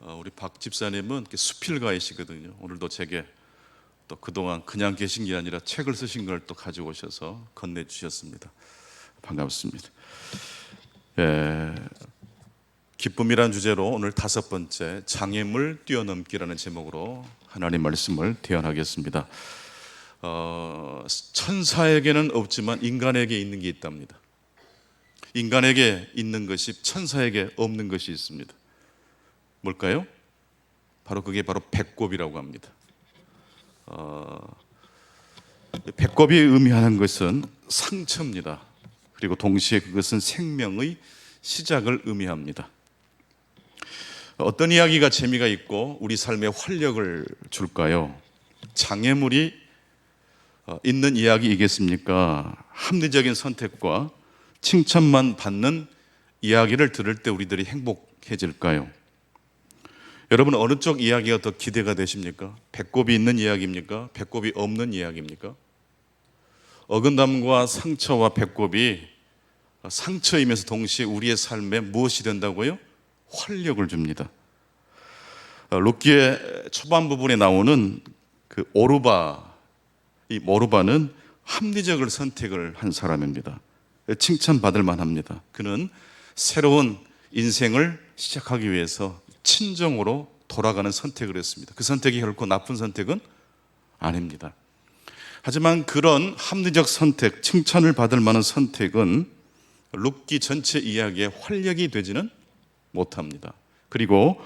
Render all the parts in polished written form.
우리 박 집사님은 이렇게 수필가이시거든요. 오늘도 제게 또 그동안 그냥 계신 게 아니라 책을 쓰신 걸 또 가지고 오셔서 건네주셨습니다. 반갑습니다. 기쁨이란 주제로 오늘 5번째 장애물 뛰어넘기라는 제목으로 하나님 말씀을 대언하겠습니다. 천사에게는 없지만 인간에게 있는 게 있답니다. 인간에게 있는 것이 천사에게 없는 것이 있습니다. 뭘까요? 그게 바로 배꼽이라고 합니다. 배꼽이 의미하는 것은 상처입니다. 그리고 동시에 그것은 생명의 시작을 의미합니다. 어떤 이야기가 재미가 있고 우리 삶에 활력을 줄까요? 장애물이 있는 이야기이겠습니까? 합리적인 선택과 칭찬만 받는 이야기를 들을 때 우리들이 행복해질까요? 여러분, 어느 쪽 이야기가 더 기대가 되십니까? 배꼽이 있는 이야기입니까? 배꼽이 없는 이야기입니까? 어긋남과 상처와 배꼽이 상처이면서 동시에 우리의 삶에 무엇이 된다고요? 활력을 줍니다. 룻기의 초반 부분에 나오는 그 오르바, 이 오르바는 합리적을 선택을 한 사람입니다. 칭찬받을 만합니다. 그는 새로운 인생을 시작하기 위해서 친정으로 돌아가는 선택을 했습니다. 그 선택이 결코 나쁜 선택은 아닙니다. 하지만 그런 합리적 선택, 칭찬을 받을 만한 선택은 룻기 전체 이야기의 활력이 되지는 못합니다. 그리고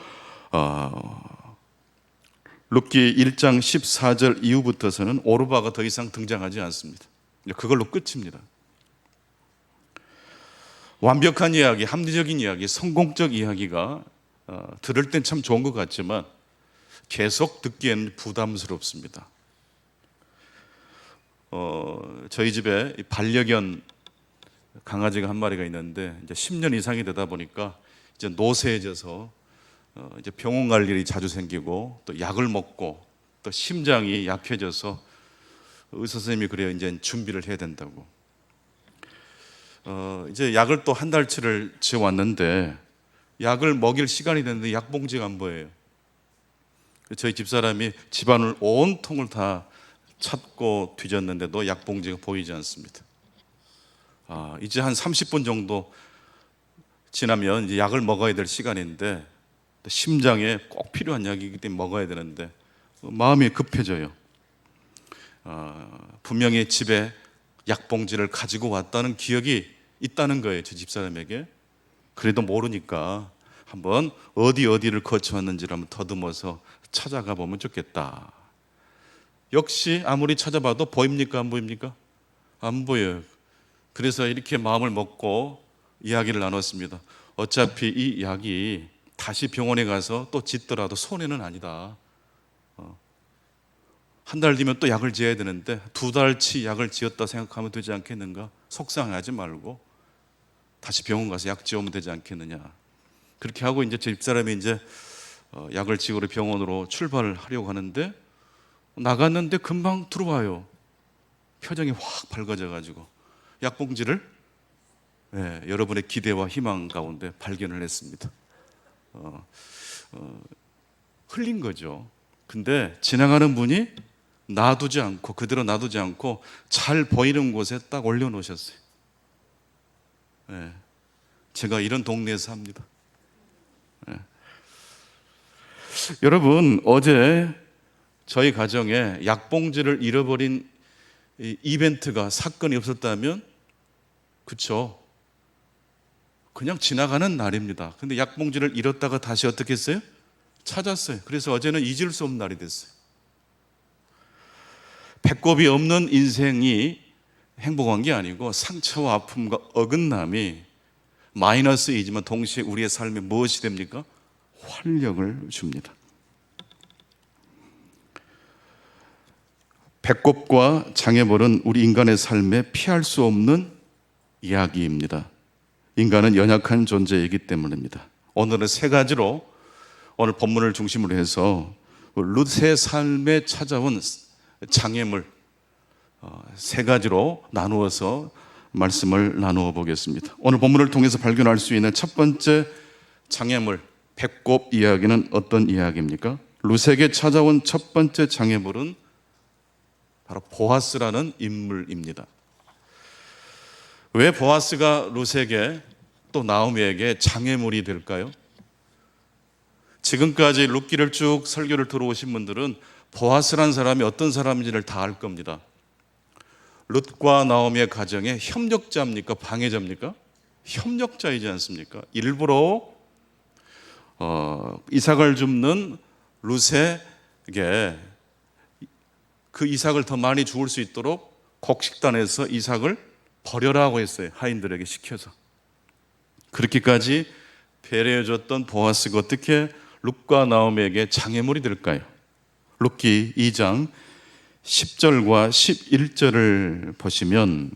룻기 1장 14절 이후부터서는 오르바가 더 이상 등장하지 않습니다. 그걸로 끝입니다. 완벽한 이야기, 합리적인 이야기, 성공적 이야기가 들을 땐 참 좋은 것 같지만 계속 듣기에는 부담스럽습니다. 저희 집에 반려견 강아지가 한 마리가 있는데 이제 10년 이상이 되다 보니까 이제 노쇠해져서 이제 병원 갈 일이 자주 생기고 또 약을 먹고 또 심장이 약해져서 의사 선생님이 그래요. 이제 준비를 해야 된다고. 이제 약을 또 한 달치를 지어왔는데 약을 먹일 시간이 됐는데 약봉지가 안 보여요. 저희 집사람이 집안을 온통을 다 찾고 뒤졌는데도 약봉지가 보이지 않습니다. 이제 한 30분 정도 지나면 이제 약을 먹어야 될 시간인데 심장에 꼭 필요한 약이기 때문에 먹어야 되는데 마음이 급해져요. 분명히 집에 약봉지를 가지고 왔다는 기억이 있다는 거예요, 제 집사람에게. 그래도 모르니까 한번 어디를 거쳐왔는지를 한번 더듬어서 찾아가 보면 좋겠다. 역시 아무리 찾아봐도 보입니까? 안 보입니까? 안 보여요. 그래서 이렇게 마음을 먹고 이야기를 나눴습니다. 어차피 이 약이 다시 병원에 가서 또 짓더라도 손해는 아니다. 한 달 뒤면 또 약을 지어야 되는데 2달치 약을 지었다 생각하면 되지 않겠는가? 속상하지 말고 다시 병원 가서 약 지으면 되지 않겠느냐. 그렇게 하고 이제 제 집사람이 이제 약을 지으러 병원으로 출발을 하려고 하는데 나갔는데 금방 들어와요. 표정이 확 밝아져 가지고 약봉지를 여러분의 기대와 희망 가운데 발견을 했습니다. 흘린 거죠. 근데 지나가는 분이 그대로 놔두지 않고 잘 보이는 곳에 딱 올려놓으셨어요. 제가 이런 동네에서 삽니다. 여러분, 어제 저희 가정에 약봉지를 잃어버린 이벤트가 사건이 없었다면 그쵸, 그냥 지나가는 날입니다. 근데 약봉지를 잃었다가 다시 어떻게 했어요? 찾았어요. 그래서 어제는 잊을 수 없는 날이 됐어요. 배꼽이 없는 인생이 행복한 게 아니고 상처와 아픔과 어긋남이 마이너스이지만 동시에 우리의 삶에 무엇이 됩니까? 활력을 줍니다. 배꼽과 장애물은 우리 인간의 삶에 피할 수 없는 이야기입니다. 인간은 연약한 존재이기 때문입니다. 오늘은 3가지로 오늘 본문을 중심으로 해서 룻의 삶에 찾아온 장애물 3가지로 나누어서 말씀을 나누어 보겠습니다. 오늘 본문을 통해서 발견할 수 있는 첫 번째 장애물, 배꼽 이야기는 어떤 이야기입니까? 룻에게 찾아온 첫 번째 장애물은 바로 보아스라는 인물입니다. 왜 보아스가 룻에게 또 나오미에게 장애물이 될까요? 지금까지 룻기를 쭉 설교를 들어오신 분들은 보아스란 사람이 어떤 사람인지를 다 알 겁니다. 룻과 나오미의 가정의 협력자입니까? 방해자입니까? 협력자이지 않습니까? 일부러 이삭을 줍는 룻에게 그 이삭을 더 많이 죽을 수 있도록 곡식단에서 이삭을 버려라고 했어요. 하인들에게 시켜서. 그렇게까지 배려해줬던 보아스가 어떻게 룻과 나오미에게 장애물이 될까요? 룻기 2장 10절과 11절을 보시면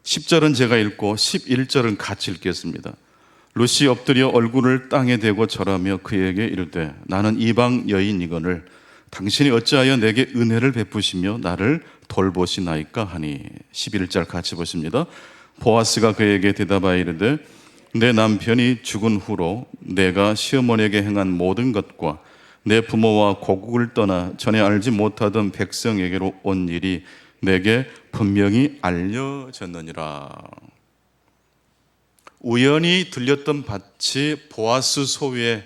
10절은 제가 읽고 11절은 같이 읽겠습니다. 룻이 엎드려 얼굴을 땅에 대고 절하며 그에게 이르되 나는 이방 여인이거늘 당신이 어찌하여 내게 은혜를 베푸시며 나를 돌보시나이까 하니 11절 같이 보십니다. 보아스가 그에게 대답하여 이르되 내 남편이 죽은 후로 내가 시어머니에게 행한 모든 것과 내 부모와 고국을 떠나 전에 알지 못하던 백성에게로 온 일이 내게 분명히 알려졌느니라. 우연히 들렸던 밭이 보아스 소유의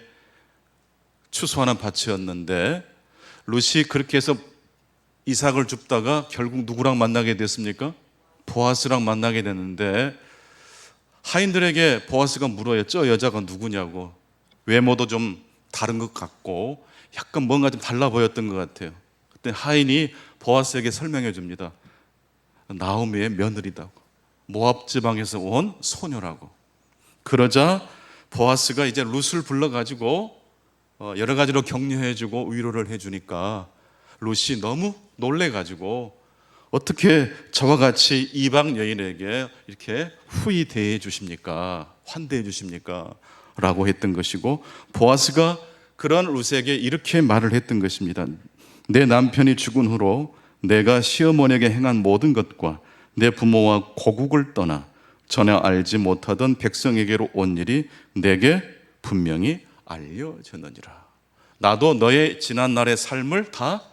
추수하는 밭이었는데 룻이 그렇게 해서 이삭을 줍다가 결국 누구랑 만나게 됐습니까? 보아스랑 만나게 됐는데 하인들에게 보아스가 물어요. 저 여자가 누구냐고. 외모도 좀 다른 것 같고 약간 뭔가 좀 달라 보였던 것 같아요. 그때 하인이 보아스에게 설명해 줍니다. 나오미의 며느리다고. 모압 지방에서 온 소녀라고. 그러자 보아스가 이제 룻을 불러가지고 여러 가지로 격려해주고 위로를 해주니까 룻이 너무 놀래가지고 어떻게 저와 같이 이방 여인에게 이렇게 후히 대해 주십니까? 환대해 주십니까? 라고 했던 것이고 보아스가 그런 룻에게 이렇게 말을 했던 것입니다. 내 남편이 죽은 후로 내가 시어머니에게 행한 모든 것과 내 부모와 고국을 떠나 전에 알지 못하던 백성에게로 온 일이 내게 분명히 알려졌느니라. 나도 너의 지난날의 삶을 다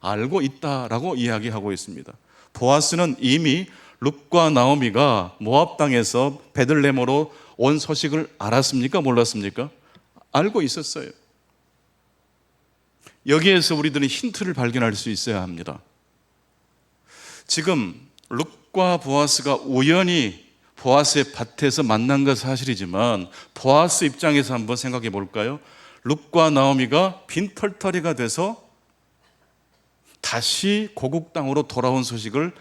알고 있다라고 이야기하고 있습니다. 보아스는 이미 룻과 나오미가 모압 땅에서 베들레헴으로 온 소식을 알았습니까? 몰랐습니까? 알고 있었어요. 여기에서 우리들은 힌트를 발견할 수 있어야 합니다. 지금 룻과 보아스가 우연히 보아스의 밭에서 만난 건 사실이지만 보아스 입장에서 한번 생각해 볼까요? 룻과 나오미가 빈털터리가 돼서 다시 고국 땅으로 돌아온 소식을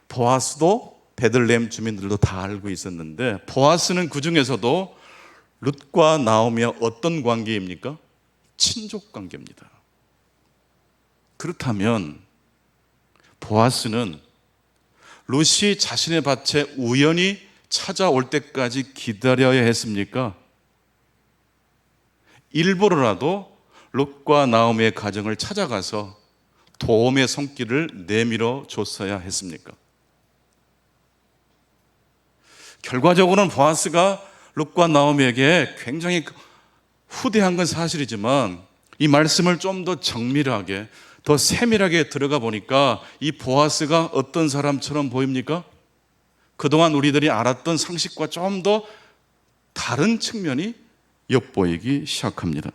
보아스도 베들레헴 주민들도 다 알고 있었는데 보아스는 그 중에서도 룻과 나오미와 어떤 관계입니까? 친족 관계입니다. 그렇다면 보아스는 룻이 자신의 밭에 우연히 찾아올 때까지 기다려야 했습니까? 일부러라도 룻과 나오미의 가정을 찾아가서 도움의 손길을 내밀어 줬어야 했습니까? 결과적으로는 보아스가 룻과 나오미에게 굉장히 후대한 건 사실이지만 이 말씀을 좀 더 정밀하게 더 세밀하게 들어가 보니까 이 보아스가 어떤 사람처럼 보입니까? 그동안 우리들이 알았던 상식과 좀 더 다른 측면이 엿보이기 시작합니다.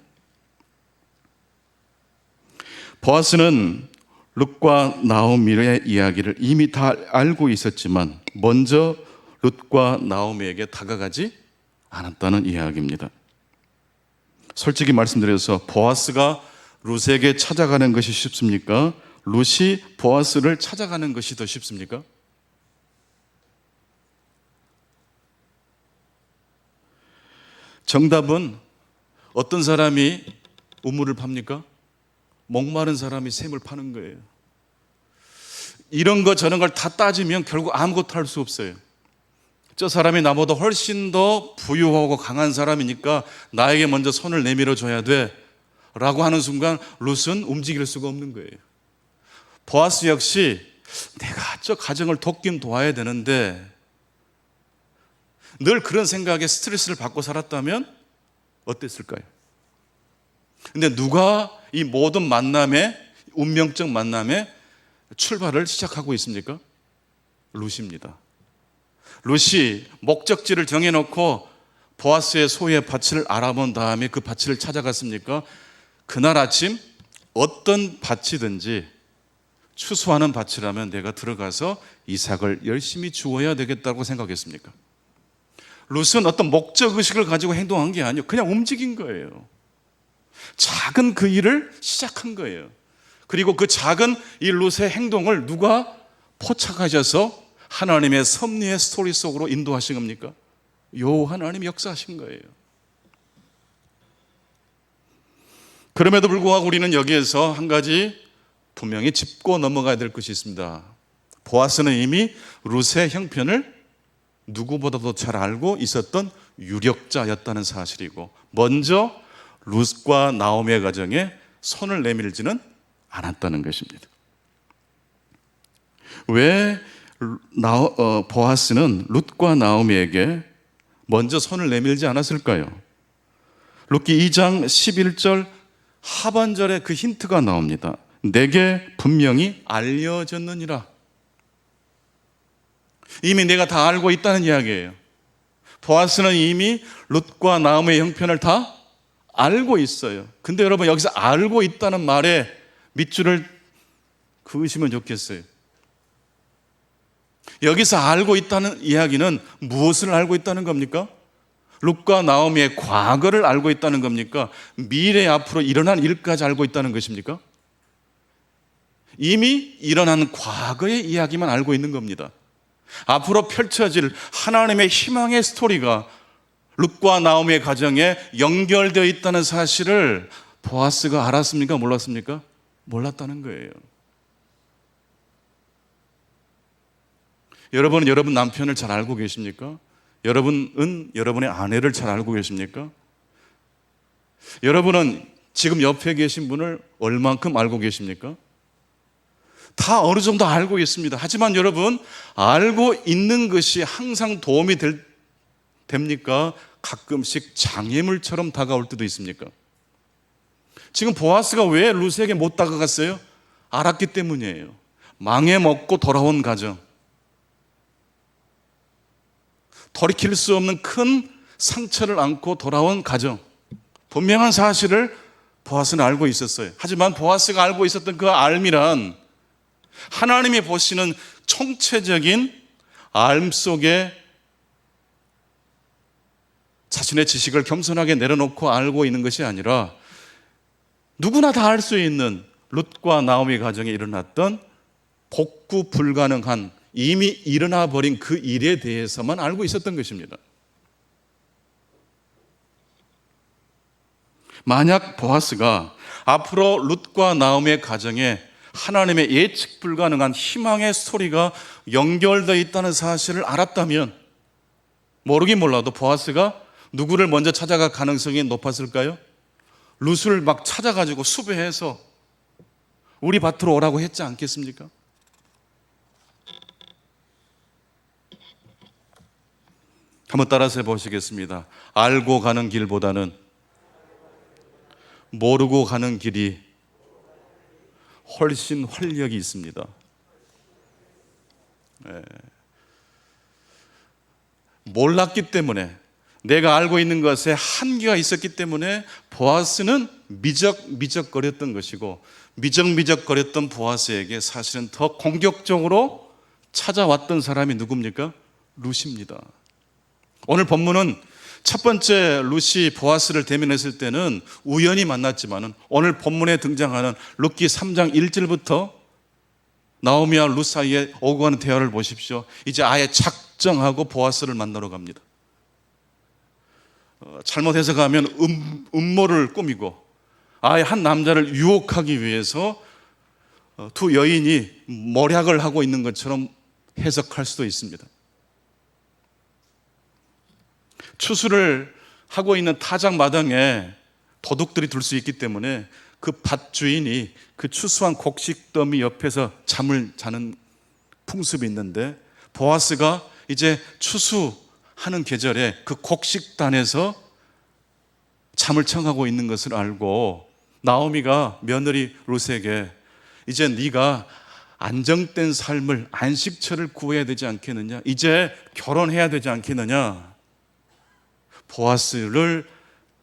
보아스는 룻과 나오미의 이야기를 이미 다 알고 있었지만 먼저 룻과 나오미에게 다가가지 않았다는 이야기입니다. 솔직히 말씀드려서 보아스가 룻에게 찾아가는 것이 쉽습니까? 룻이 보아스를 찾아가는 것이 더 쉽습니까? 정답은 어떤 사람이 우물을 팝니까? 목마른 사람이 샘을 파는 거예요. 이런 거 저런 걸 다 따지면 결국 아무것도 할 수 없어요. 저 사람이 나보다 훨씬 더 부유하고 강한 사람이니까 나에게 먼저 손을 내밀어 줘야 돼 라고 하는 순간 룻은 움직일 수가 없는 거예요. 보아스 역시 내가 저 가정을 돕긴 도와야 되는데 늘 그런 생각에 스트레스를 받고 살았다면 어땠을까요? 근데 누가 이 모든 만남의 운명적 만남의 출발을 시작하고 있습니까? 룻입니다. 룻이 목적지를 정해놓고 보아스의 소유의 밭을 알아본 다음에 그 밭을 찾아갔습니까? 그날 아침 어떤 밭이든지 추수하는 밭이라면 내가 들어가서 이삭을 열심히 주어야 되겠다고 생각했습니까? 룻은 어떤 목적의식을 가지고 행동한 게 아니에요. 그냥 움직인 거예요. 작은 그 일을 시작한 거예요. 그리고 그 작은 이 룻의 행동을 누가 포착하셔서 하나님의 섭리의 스토리 속으로 인도하신 겁니까? 하나님이 역사하신 거예요. 그럼에도 불구하고 우리는 여기에서 한 가지 분명히 짚고 넘어가야 될 것이 있습니다. 보아스는 이미 룻의 형편을 누구보다도 잘 알고 있었던 유력자였다는 사실이고, 먼저 룻과 나오미의 가정에 손을 내밀지는 않았다는 것입니다. 왜 보아스는 룻과 나오미에게 먼저 손을 내밀지 않았을까요? 룻기 2장 11절 하반절에 그 힌트가 나옵니다. 내게 분명히 알려졌느니라. 이미 내가 다 알고 있다는 이야기예요. 보아스는 이미 룻과 나오미의 형편을 다 알고 있어요. 근데 여러분, 여기서 알고 있다는 말에 밑줄을 그으시면 좋겠어요. 여기서 알고 있다는 이야기는 무엇을 알고 있다는 겁니까? 룻과 나오미의 과거를 알고 있다는 겁니까? 미래 앞으로 일어난 일까지 알고 있다는 것입니까? 이미 일어난 과거의 이야기만 알고 있는 겁니다. 앞으로 펼쳐질 하나님의 희망의 스토리가 룻과 나오미의 가정에 연결되어 있다는 사실을 보아스가 알았습니까? 몰랐습니까? 몰랐다는 거예요. 여러분은 여러분 남편을 잘 알고 계십니까? 여러분은 여러분의 아내를 잘 알고 계십니까? 여러분은 지금 옆에 계신 분을 얼만큼 알고 계십니까? 다 어느 정도 알고 있습니다. 하지만 여러분, 알고 있는 것이 항상 도움이 됩니까? 가끔씩 장애물처럼 다가올 때도 있습니까? 지금 보아스가 왜 룻에게 못 다가갔어요? 알았기 때문이에요. 망해먹고 돌아온 가정, 돌이킬 수 없는 큰 상처를 안고 돌아온 가정, 분명한 사실을 보아스는 알고 있었어요. 하지만 보아스가 알고 있었던 그 알미란 하나님이 보시는 총체적인 알 속에 자신의 지식을 겸손하게 내려놓고 알고 있는 것이 아니라 누구나 다 알 수 있는 룻과 나오미 가정에 일어났던 복구 불가능한 이미 일어나 버린 그 일에 대해서만 알고 있었던 것입니다. 만약 보아스가 앞으로 룻과 나오미의 가정에 하나님의 예측 불가능한 희망의 스토리가 연결되어 있다는 사실을 알았다면, 모르긴 몰라도 보아스가 누구를 먼저 찾아갈 가능성이 높았을까요? 룻을 막 찾아가지고 수배해서 우리 밭으로 오라고 했지 않겠습니까? 한번 따라서 해보시겠습니다. 알고 가는 길보다는 모르고 가는 길이 훨씬 활력이 있습니다. 몰랐기 때문에, 내가 알고 있는 것에 한계가 있었기 때문에 보아스는 미적거렸던 것이고, 미적거렸던 보아스에게 사실은 더 공격적으로 찾아왔던 사람이 누굽니까? 룻입니다. 오늘 본문은 첫 번째 룻이 보아스를 대면했을 때는 우연히 만났지만은, 오늘 본문에 등장하는 룻기 3장 1절부터 나오미와 룻 사이에 오고 가는 대화를 보십시오. 이제 아예 작정하고 보아스를 만나러 갑니다. 잘못 해석하면 음모를 꾸미고 아예 한 남자를 유혹하기 위해서 두 여인이谋略을 하고 있는 것처럼 해석할 수도 있습니다. 추수를 하고 있는 타작 마당에 도둑들이 들 수 있기 때문에 그 밭 주인이 그 추수한 곡식 더미 옆에서 잠을 자는 풍습이 있는데, 보아스가 이제 추수한 하는 계절에 그 곡식단에서 잠을 청하고 있는 것을 알고 나오미가 며느리 룻에게 이제 네가 안정된 삶을, 안식처를 구해야 되지 않겠느냐, 이제 결혼해야 되지 않겠느냐, 보아스를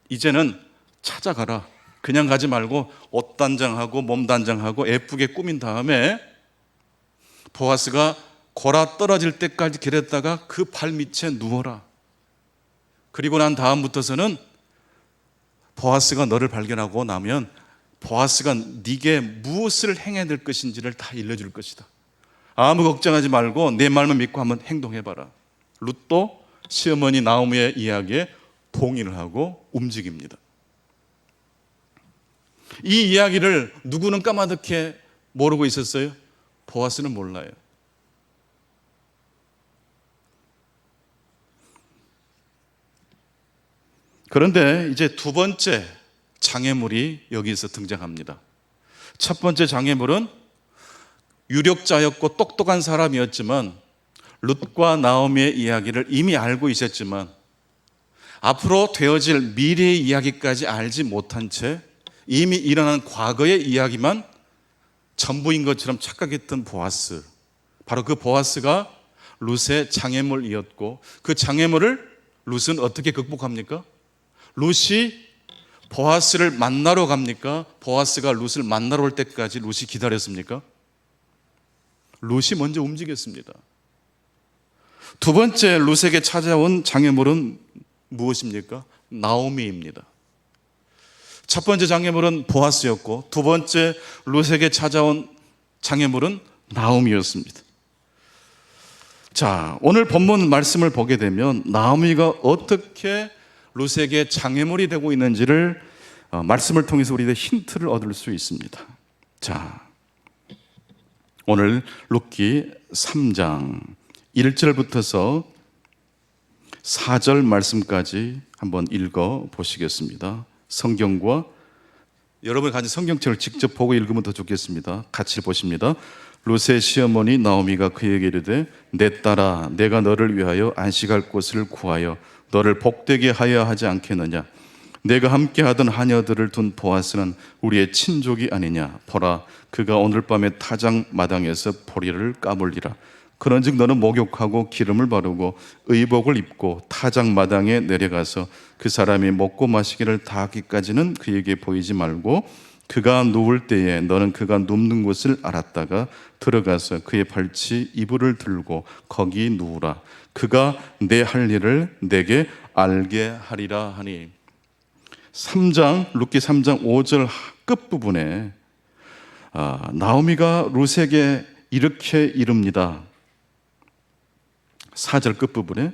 이제는 찾아가라. 그냥 가지 말고 옷 단장하고 몸 단장하고 예쁘게 꾸민 다음에 보아스가 골아 떨어질 때까지 기다렸다가 그 발 밑에 누워라. 그리고 난 다음부터서는 보아스가 너를 발견하고 나면 보아스가 네게 무엇을 행해야 될 것인지를 다 일러줄 것이다. 아무 걱정하지 말고 내 말만 믿고 한번 행동해봐라. 룻도 시어머니 나오미의 이야기에 동의를 하고 움직입니다. 이 이야기를 누구는 까마득히 모르고 있었어요? 보아스는 몰라요. 그런데 이제 두 번째 장애물이 여기서 등장합니다. 첫 번째 장애물은 유력자였고 똑똑한 사람이었지만 룻과 나오미의 이야기를 이미 알고 있었지만 앞으로 되어질 미래의 이야기까지 알지 못한 채 이미 일어난 과거의 이야기만 전부인 것처럼 착각했던 보아스, 바로 그 보아스가 룻의 장애물이었고 그 장애물을 룻은 어떻게 극복합니까? 룻이 보아스를 만나러 갑니까? 보아스가 룻을 만나러 올 때까지 룻이 기다렸습니까? 룻이 먼저 움직였습니다. 두 번째 룻에게 찾아온 장애물은 무엇입니까? 나오미입니다. 첫 번째 장애물은 보아스였고 두 번째 룻에게 찾아온 장애물은 나오미였습니다. 자, 오늘 본문 말씀을 보게 되면 나오미가 어떻게 룻에게 장애물이 되고 있는지를 말씀을 통해서 우리가 힌트를 얻을 수 있습니다. 자, 오늘 룻기 3장 1절부터서 4절 말씀까지 한번 읽어 보시겠습니다. 성경과 여러분이 가진 성경책을 직접 보고 읽으면 더 좋겠습니다. 같이 보십니다. 룻의 시어머니 나오미가 그에게 이르되 내 딸아 내가 너를 위하여 안식할 곳을 구하여 너를 복되게 하여 하지 않겠느냐. 내가 함께 하던 하녀들을 둔 보아스는 우리의 친족이 아니냐. 보라 그가 오늘 밤에 타작 마당에서 보리를 까물리라. 그런즉 너는 목욕하고 기름을 바르고 의복을 입고 타작 마당에 내려가서 그 사람이 먹고 마시기를 다 하기까지는 그에게 보이지 말고 그가 누울 때에 너는 그가 눕는 곳을 알았다가 들어가서 그의 발치 이불을 들고 거기 누우라. 그가 내 할 일을 내게 알게 하리라 하니. 3장 룻기 3장 5절 끝부분에 나오미가 룻에게 이렇게 이릅니다. 4절 끝부분에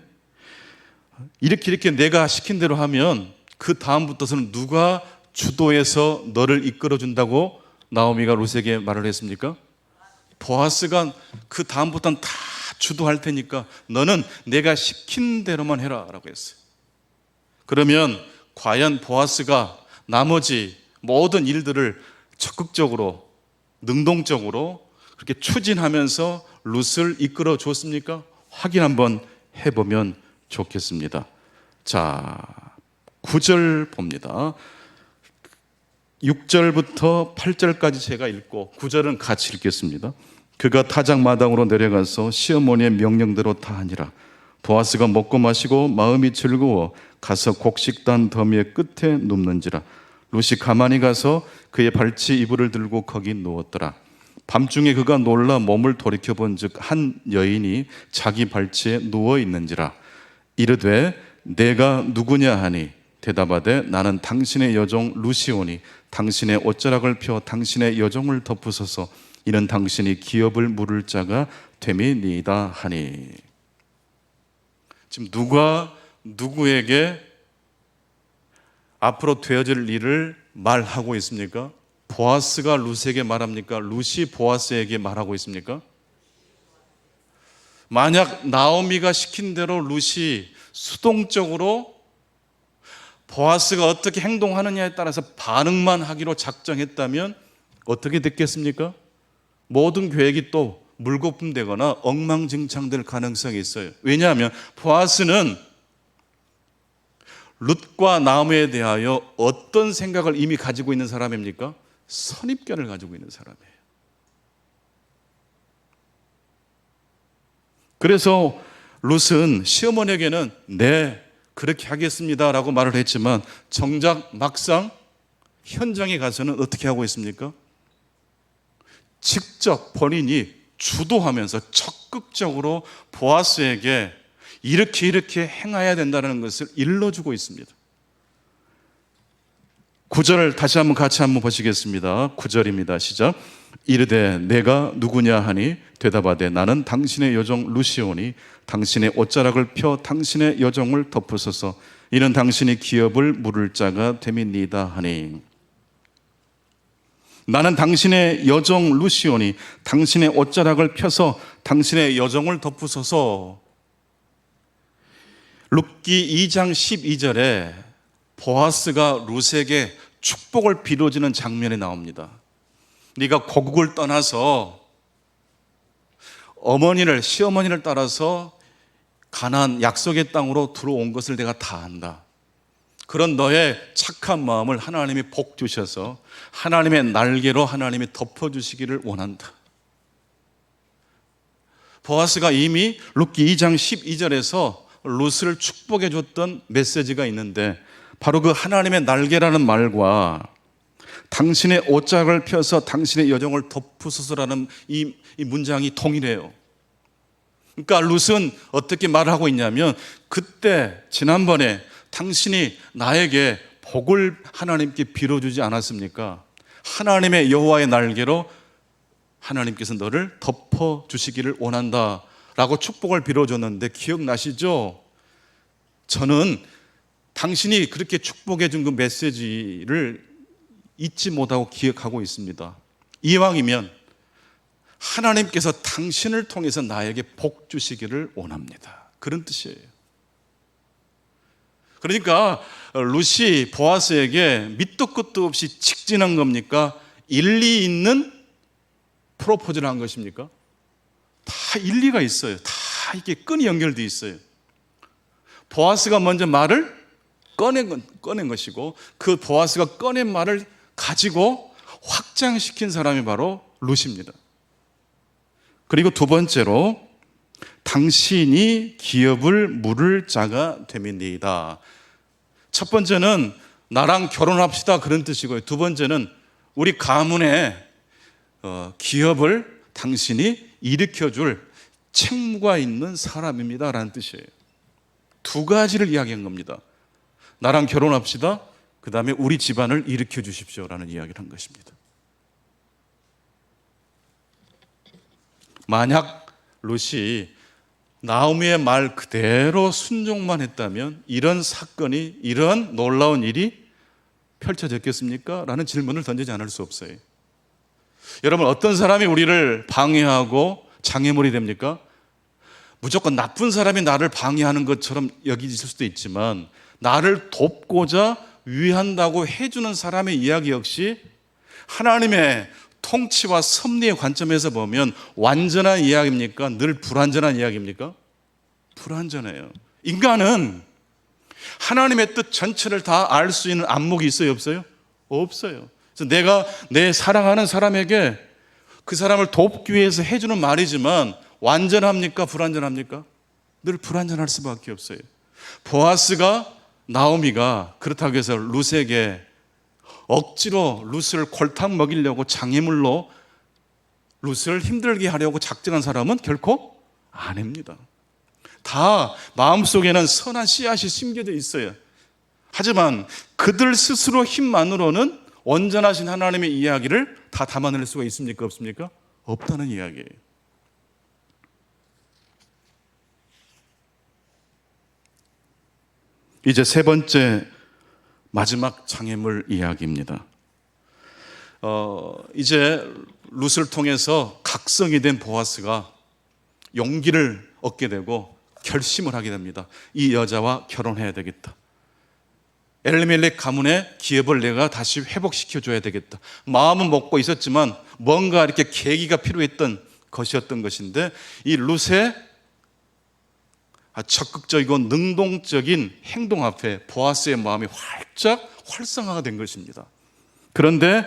이렇게 내가 시킨 대로 하면 그 다음부터서는 누가 주도해서 너를 이끌어준다고 나오미가 룻에게 말을 했습니까? 보아스가 그 다음부터는 다 주도할 테니까 너는 내가 시킨 대로만 해라 라고 했어요. 그러면 과연 보아스가 나머지 모든 일들을 적극적으로 능동적으로 그렇게 추진하면서 룻을 이끌어 줬습니까? 확인 한번 해보면 좋겠습니다. 자, 9절 봅니다. 6절부터 8절까지 제가 읽고 9절은 같이 읽겠습니다. 그가 타작 마당으로 내려가서 시어머니의 명령대로 다 하니라. 보아스가 먹고 마시고 마음이 즐거워 가서 곡식단 더미의 끝에 눕는지라. 룻이 가만히 가서 그의 발치 이불을 들고 거기 누웠더라. 밤중에 그가 놀라 몸을 돌이켜본 즉 한 여인이 자기 발치에 누워 있는지라. 이르되 내가 누구냐 하니 대답하되 나는 당신의 여종 룻이오니 당신의 옷자락을 펴 당신의 여종을 덮으소서. 이는 당신이 기업을 물을 자가 됨이니이다 하니. 지금 누가 누구에게 앞으로 되어질 일을 말하고 있습니까? 보아스가 룻에게 말합니까? 룻이 보아스에게 말하고 있습니까? 만약 나오미가 시킨 대로 룻이 수동적으로 보아스가 어떻게 행동하느냐에 따라서 반응만 하기로 작정했다면 어떻게 됐겠습니까? 모든 계획이 또 물거품되거나 엉망진창될 가능성이 있어요. 왜냐하면 보아스는 룻과 나오미에 대하여 어떤 생각을 이미 가지고 있는 사람입니까? 선입견을 가지고 있는 사람이에요. 그래서 룻은 시어머니에게는 네, 그렇게 하겠습니다라고 말을 했지만 정작 막상 현장에 가서는 어떻게 하고 있습니까? 직접 본인이 주도하면서 적극적으로 보아스에게 이렇게 행해야 된다는 것을 일러주고 있습니다. 9절을 다시 한번 같이 한번 보시겠습니다. 9절입니다. 시작. 이르되 내가 누구냐 하니 대답하되 나는 당신의 여종 루시오니 당신의 옷자락을 펴 당신의 여종을 덮으소서 이는 당신이 기업을 물을 자가 됨이니이다 하니 나는 당신의 여종 루시오니 당신의 옷자락을 펴서 당신의 여종을 덮으소서. 룻기 2장 12절에 보아스가 룻에게 축복을 빌어주는 장면이 나옵니다. 네가 고국을 떠나서 시어머니를 따라서 가나안 약속의 땅으로 들어온 것을 내가 다 안다. 그런 너의 착한 마음을 하나님이 복 주셔서 하나님의 날개로 하나님이 덮어주시기를 원한다. 보아스가 이미 룻기 2장 12절에서 룻을 축복해 줬던 메시지가 있는데 바로 그 하나님의 날개라는 말과 당신의 옷자락을 펴서 당신의 여종을 덮으소서라는 이 문장이 동일해요. 그러니까 룻은 어떻게 말하고 있냐면 그때 지난번에 당신이 나에게 복을 하나님께 빌어주지 않았습니까? 하나님의 여호와의 날개로 하나님께서 너를 덮어주시기를 원한다라고 축복을 빌어줬는데 기억나시죠? 저는 당신이 그렇게 축복해 준 그 메시지를 잊지 못하고 기억하고 있습니다. 이왕이면 하나님께서 당신을 통해서 나에게 복 주시기를 원합니다. 그런 뜻이에요. 그러니까 룻이 보아스에게 밑도 끝도 없이 직진한 겁니까? 일리 있는 프로포즈를 한 것입니까? 다 일리가 있어요. 다 이게 끈이 연결되어 있어요. 보아스가 먼저 말을 꺼낸 것이고 그 보아스가 꺼낸 말을 가지고 확장시킨 사람이 바로 룻입니다. 그리고 두 번째로 당신이 기업을 물을 자가 됨이니이다. 첫 번째는 나랑 결혼합시다 그런 뜻이고요. 두 번째는 우리 가문의 기업을 당신이 일으켜줄 책무가 있는 사람입니다 라는 뜻이에요. 두 가지를 이야기한 겁니다. 나랑 결혼합시다. 그 다음에 우리 집안을 일으켜 주십시오 라는 이야기를 한 것입니다. 만약 룻이 나오미의 말 그대로 순종만 했다면 이런 사건이, 이런 놀라운 일이 펼쳐졌겠습니까? 라는 질문을 던지지 않을 수 없어요. 여러분, 어떤 사람이 우리를 방해하고 장애물이 됩니까? 무조건 나쁜 사람이 나를 방해하는 것처럼 여기질 수도 있지만 나를 돕고자 위한다고 해주는 사람의 이야기 역시 하나님의 통치와 섭리의 관점에서 보면 완전한 이야기입니까? 늘 불완전한 이야기입니까? 불완전해요. 인간은 하나님의 뜻 전체를 다 알 수 있는 안목이 있어요, 없어요? 없어요. 그래서 내가 내 사랑하는 사람에게 그 사람을 돕기 위해서 해주는 말이지만 완전합니까? 불완전합니까? 늘 불완전할 수밖에 없어요. 보아스가 나오미가 그렇다고 해서 룻에게 억지로 룻을 골탕 먹이려고 장애물로 룻을 힘들게 하려고 작정한 사람은 결코 아닙니다. 다 마음속에는 선한 씨앗이 심겨져 있어요. 하지만 그들 스스로 힘만으로는 온전하신 하나님의 이야기를 다 담아낼 수가 있습니까? 없습니까? 없다는 이야기예요. 이제 세 번째 마지막 장애물 이야기입니다. 이제 룻을 통해서 각성이 된 보아스가 용기를 얻게 되고 결심을 하게 됩니다. 이 여자와 결혼해야 되겠다. 엘리멜렉 가문의 기업을 내가 다시 회복시켜줘야 되겠다. 마음은 먹고 있었지만 뭔가 이렇게 계기가 필요했던 것이었던 것인데 이 룻의 적극적이고 능동적인 행동 앞에 보아스의 마음이 활짝 활성화가 된 것입니다. 그런데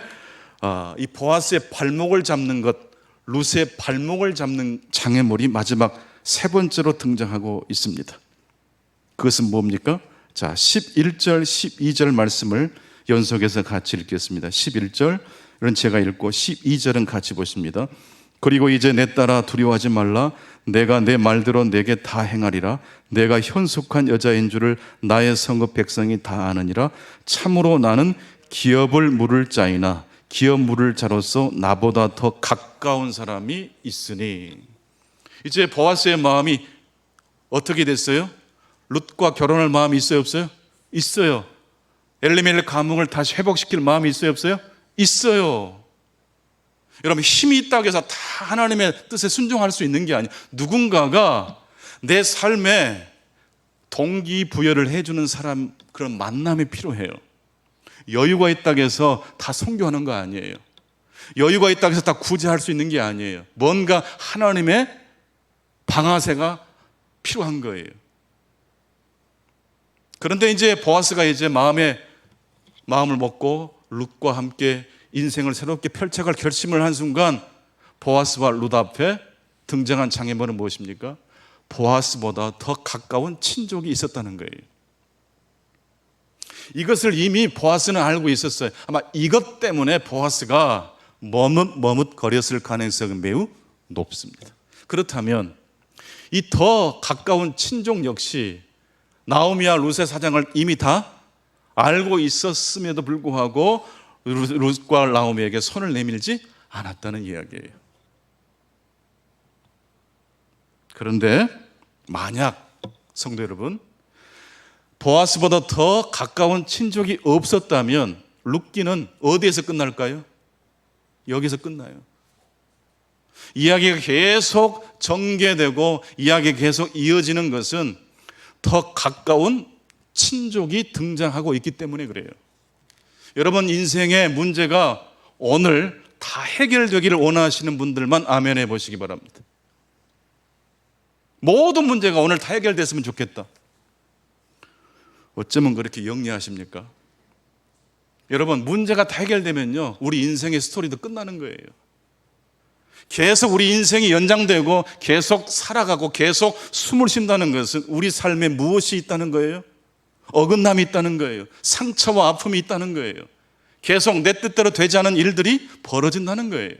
이 보아스의 발목을 잡는 것, 룻의 발목을 잡는 장애물이 마지막 세 번째로 등장하고 있습니다. 그것은 뭡니까? 자, 11절, 12절 말씀을 연속해서 같이 읽겠습니다. 11절은 제가 읽고 12절은 같이 보십니다. 그리고 이제 내 딸아 두려워하지 말라. 내가 내 말대로 내게 다 행하리라. 내가 현숙한 여자인 줄을 나의 성읍 백성이 다 아느니라. 참으로 나는 기업을 물을 자이나 기업 물을 자로서 나보다 더 가까운 사람이 있으니. 이제 보아스의 마음이 어떻게 됐어요? 룻과 결혼할 마음이 있어요, 없어요? 있어요. 엘리멜렉 가문을 다시 회복시킬 마음이 있어요, 없어요? 있어요. 여러분, 힘이 있다고 해서 다 하나님의 뜻에 순종할 수 있는 게 아니에요. 누군가가 내 삶에 동기부여를 해주는 사람, 그런 만남이 필요해요. 여유가 있다고 해서 다 선교하는 거 아니에요. 여유가 있다고 해서 다 구제할 수 있는 게 아니에요. 뭔가 하나님의 방아쇠가 필요한 거예요. 그런데 이제 보아스가 이제 마음을 먹고 룻과 함께 인생을 새롭게 펼쳐갈 결심을 한 순간 보아스와 룻 앞에 등장한 장애물은 무엇입니까? 보아스보다 더 가까운 친족이 있었다는 거예요. 이것을 이미 보아스는 알고 있었어요. 아마 이것 때문에 보아스가 머뭇거렸을 가능성이 매우 높습니다. 그렇다면 이 더 가까운 친족 역시 나오미와 룻의 사정을 이미 다 알고 있었음에도 불구하고 룻과 나오미에게 손을 내밀지 않았다는 이야기예요. 그런데 만약 성도 여러분, 보아스보다 더 가까운 친족이 없었다면 룻기는 어디에서 끝날까요? 여기서 끝나요. 이야기가 계속 전개되고 이야기가 계속 이어지는 것은 더 가까운 친족이 등장하고 있기 때문에 그래요. 여러분, 인생의 문제가 오늘 다 해결되기를 원하시는 분들만 아멘 해보시기 바랍니다. 모든 문제가 오늘 다 해결됐으면 좋겠다. 어쩌면 그렇게 영리하십니까? 여러분, 문제가 다 해결되면요, 우리 인생의 스토리도 끝나는 거예요. 계속 우리 인생이 연장되고 계속 살아가고 계속 숨을 쉰다는 것은 우리 삶에 무엇이 있다는 거예요? 어긋남이 있다는 거예요. 상처와 아픔이 있다는 거예요. 계속 내 뜻대로 되지 않은 일들이 벌어진다는 거예요.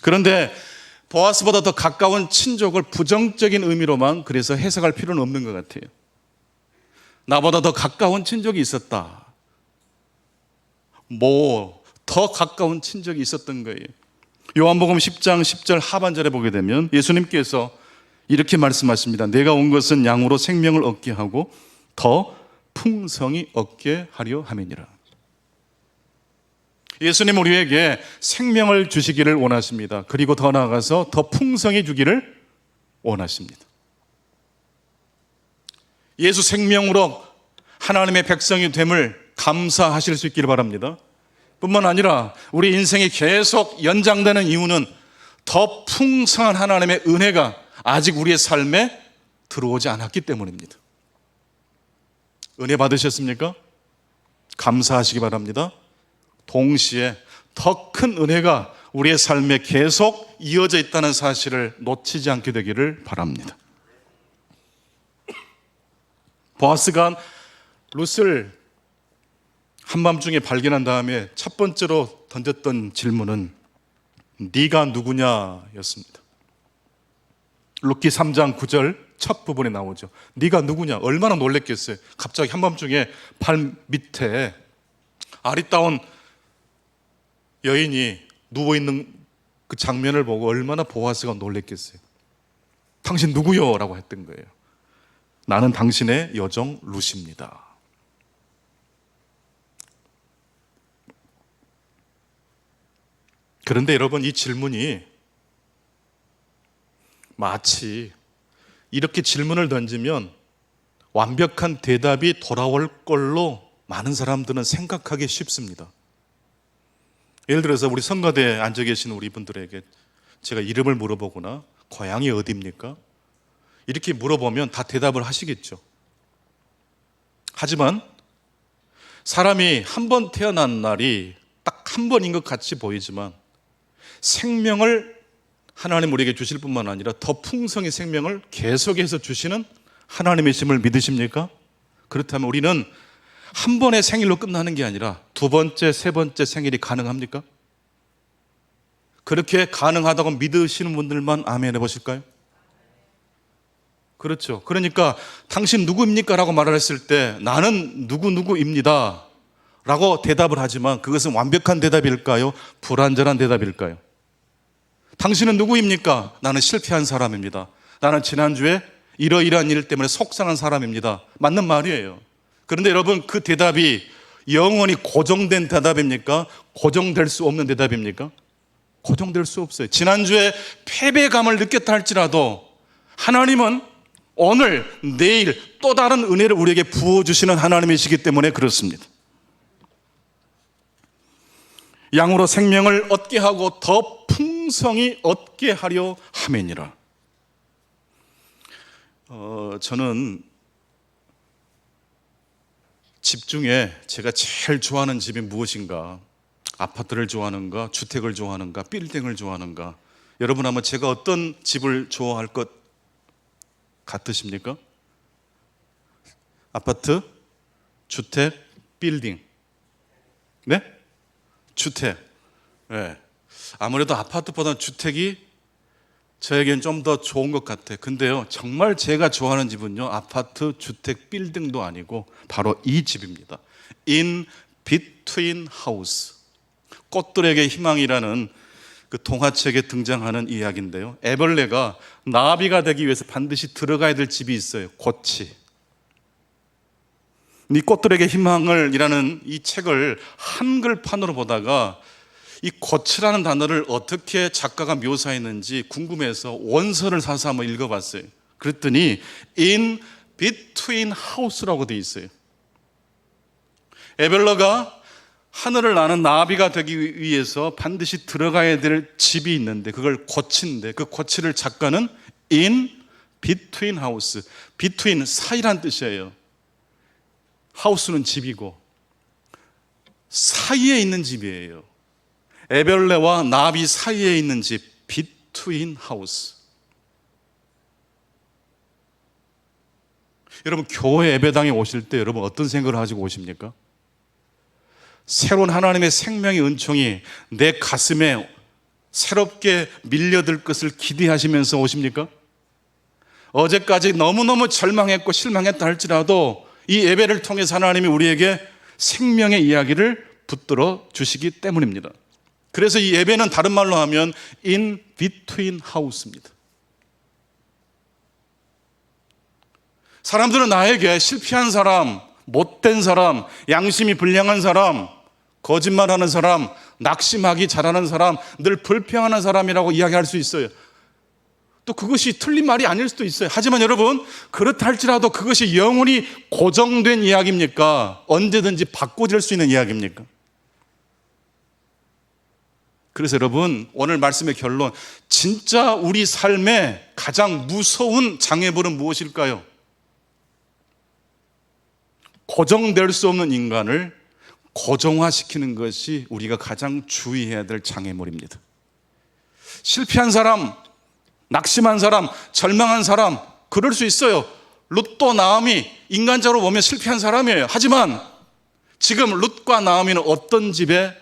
그런데 보아스보다 더 가까운 친족을 부정적인 의미로만 그래서 해석할 필요는 없는 것 같아요. 나보다 더 가까운 친족이 있었다. 더 가까운 친족이 있었던 거예요. 요한복음 10장 10절 하반절에 보게 되면 예수님께서 이렇게 말씀하십니다. 내가 온 것은 양으로 생명을 얻게 하고 더 풍성히 얻게 하려 함이니라. 예수님 우리에게 생명을 주시기를 원하십니다. 그리고 더 나아가서 더 풍성히 주기를 원하십니다. 예수 생명으로 하나님의 백성이 됨을 감사하실 수 있기를 바랍니다. 뿐만 아니라 우리 인생이 계속 연장되는 이유는 더 풍성한 하나님의 은혜가 아직 우리의 삶에 들어오지 않았기 때문입니다. 은혜 받으셨습니까? 감사하시기 바랍니다. 동시에 더 큰 은혜가 우리의 삶에 계속 이어져 있다는 사실을 놓치지 않게 되기를 바랍니다. 보아스가 룻을 한밤중에 발견한 다음에 첫 번째로 던졌던 질문은 네가 누구냐였습니다. 룻기 3장 9절 첫 부분에 나오죠. 네가 누구냐? 얼마나 놀랬겠어요. 갑자기 한밤중에 발 밑에 아리따운 여인이 누워있는 그 장면을 보고 얼마나 보아스가 놀랬겠어요. 당신 누구요? 라고 했던 거예요. 나는 당신의 여종 룻입니다. 그런데 여러분, 이 질문이 마치 이렇게 질문을 던지면 완벽한 대답이 돌아올 걸로 많은 사람들은 생각하기 쉽습니다. 예를 들어서 우리 성가대에 앉아 계신 우리 분들에게 제가 이름을 물어보거나 고향이 어디입니까? 이렇게 물어보면 다 대답을 하시겠죠. 하지만 사람이 한 번 태어난 날이 딱 한 번인 것 같이 보이지만 생명을 하나님 우리에게 주실 뿐만 아니라 더 풍성히 생명을 계속해서 주시는 하나님이심을 믿으십니까? 그렇다면 우리는 한 번의 생일로 끝나는 게 아니라 두 번째, 세 번째 생일이 가능합니까? 그렇게 가능하다고 믿으시는 분들만 아멘 해보실까요? 그렇죠. 그러니까 당신 누구입니까? 라고 말을 했을 때 나는 누구누구입니다 라고 대답을 하지만 그것은 완벽한 대답일까요? 불완전한 대답일까요? 당신은 누구입니까? 나는 실패한 사람입니다. 나는 지난주에 이러이러한 일 때문에 속상한 사람입니다. 맞는 말이에요. 그런데 여러분, 그 대답이 영원히 고정된 대답입니까? 고정될 수 없는 대답입니까? 고정될 수 없어요. 지난주에 패배감을 느꼈다 할지라도 하나님은 오늘, 내일 또 다른 은혜를 우리에게 부어주시는 하나님이시기 때문에 그렇습니다. 양으로 생명을 얻게 하고 더 풍성히 얻게 하려 함이니라. 저는 집 중에 제가 제일 좋아하는 집이 무엇인가? 아파트를 좋아하는가? 주택을 좋아하는가? 빌딩을 좋아하는가? 여러분 아마 제가 어떤 집을 좋아할 것 같으십니까? 아파트, 주택, 빌딩. 네? 주택. 네. 아무래도 아파트보다는 주택이 저에겐 좀 더 좋은 것 같아요. 근데요, 정말 제가 좋아하는 집은요, 아파트, 주택, 빌딩도 아니고 바로 이 집입니다. In Between House. 꽃들에게 희망이라는 그 동화책에 등장하는 이야기인데요. 애벌레가 나비가 되기 위해서 반드시 들어가야 될 집이 있어요. 꽃이. 이 꽃들에게 희망을 이라는 이 책을 한글판으로 보다가 이 꽃이라는 단어를 어떻게 작가가 묘사했는지 궁금해서 원서를 사서 한번 읽어봤어요. 그랬더니 In Between House라고 되어 있어요. 애벌레가 하늘을 나는 나비가 되기 위해서 반드시 들어가야 될 집이 있는데 그걸 꽃인데 그 꽃을 작가는 In Between House, Between 사이란 뜻이에요. 하우스는 집이고 사이에 있는 집이에요. 애벌레와 나비 사이에 있는 집, Between House. 여러분 교회 예배당에 오실 때 여러분 어떤 생각을 가지고 오십니까? 새로운 하나님의 생명의 은총이 내 가슴에 새롭게 밀려들 것을 기대하시면서 오십니까? 어제까지 너무너무 절망했고 실망했다 할지라도 이 예배를 통해서 하나님이 우리에게 생명의 이야기를 붙들어 주시기 때문입니다. 그래서 이 예배는 다른 말로 하면 In Between House입니다. 사람들은 나에게 실패한 사람, 못된 사람, 양심이 불량한 사람, 거짓말하는 사람, 낙심하기 잘하는 사람, 늘 불평하는 사람이라고 이야기할 수 있어요. 또 그것이 틀린 말이 아닐 수도 있어요. 하지만 여러분, 그렇다 할지라도 그것이 영원히 고정된 이야기입니까? 언제든지 바꿔질 수 있는 이야기입니까? 그래서 여러분, 오늘 말씀의 결론, 진짜 우리 삶의 가장 무서운 장애물은 무엇일까요? 고정될 수 없는 인간을 고정화시키는 것이 우리가 가장 주의해야 될 장애물입니다. 실패한 사람, 낙심한 사람, 절망한 사람, 그럴 수 있어요. 룻도 나오미 인간적으로 보면 실패한 사람이에요. 하지만 지금 룻과 나오미는 어떤 집에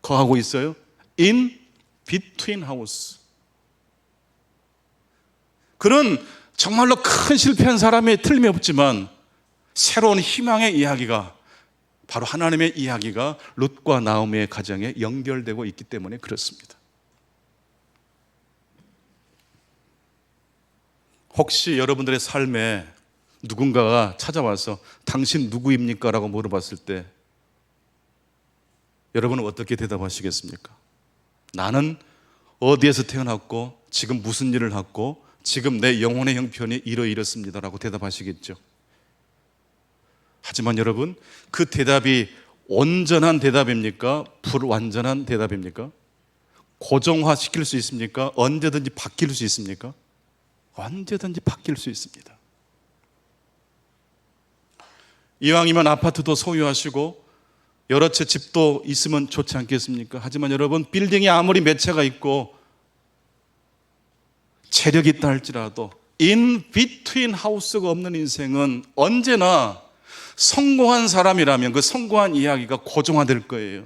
거하고 있어요? In Between House. 그런 정말로 큰 실패한 사람이 틀림이 없지만 새로운 희망의 이야기가 바로 하나님의 이야기가 룻과 나오미의 가정에 연결되고 있기 때문에 그렇습니다. 혹시 여러분들의 삶에 누군가가 찾아와서 당신 누구입니까? 라고 물어봤을 때 여러분은 어떻게 대답하시겠습니까? 나는 어디에서 태어났고 지금 무슨 일을 하고 지금 내 영혼의 형편이 이러이렇습니다 라고 대답하시겠죠. 하지만 여러분, 그 대답이 온전한 대답입니까? 불완전한 대답입니까? 고정화시킬 수 있습니까? 언제든지 바뀔 수 있습니까? 언제든지 바뀔 수 있습니다. 이왕이면 아파트도 소유하시고 여러 채 집도 있으면 좋지 않겠습니까? 하지만 여러분, 빌딩이 아무리 몇 채가 있고 체력이 있다 할지라도 in between 하우스가 없는 인생은 언제나 성공한 사람이라면 그 성공한 이야기가 고정화될 거예요.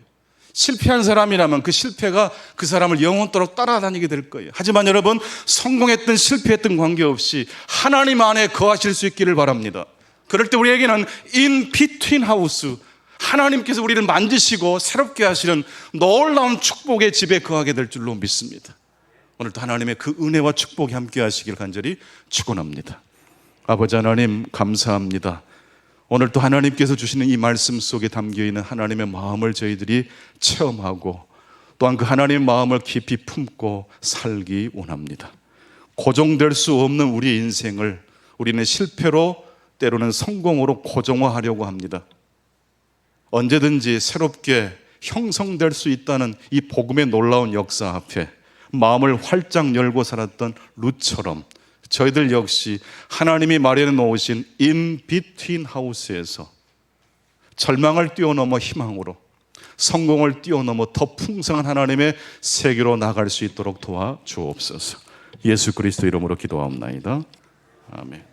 실패한 사람이라면 그 실패가 그 사람을 영원토록 따라다니게 될 거예요. 하지만 여러분, 성공했든 실패했든 관계없이 하나님 안에 거하실 수 있기를 바랍니다. 그럴 때 우리에게는 in between house, 하나님께서 우리를 만지시고 새롭게 하시는 놀라운 축복의 집에 거하게 될 줄로 믿습니다. 오늘도 하나님의 그 은혜와 축복이 함께 하시길 간절히 축원합니다. 아버지 하나님, 감사합니다. 오늘도 하나님께서 주시는 이 말씀 속에 담겨있는 하나님의 마음을 저희들이 체험하고 또한 그 하나님의 마음을 깊이 품고 살기 원합니다. 고정될 수 없는 우리의 인생을 우리는 실패로 때로는 성공으로 고정화하려고 합니다. 언제든지 새롭게 형성될 수 있다는 이 복음의 놀라운 역사 앞에 마음을 활짝 열고 살았던 룻처럼 저희들 역시 하나님이 마련해 놓으신 in between house에서 절망을 뛰어넘어 희망으로, 성공을 뛰어넘어 더 풍성한 하나님의 세계로 나갈 수 있도록 도와주옵소서. 예수 그리스도 이름으로 기도하옵나이다. 아멘.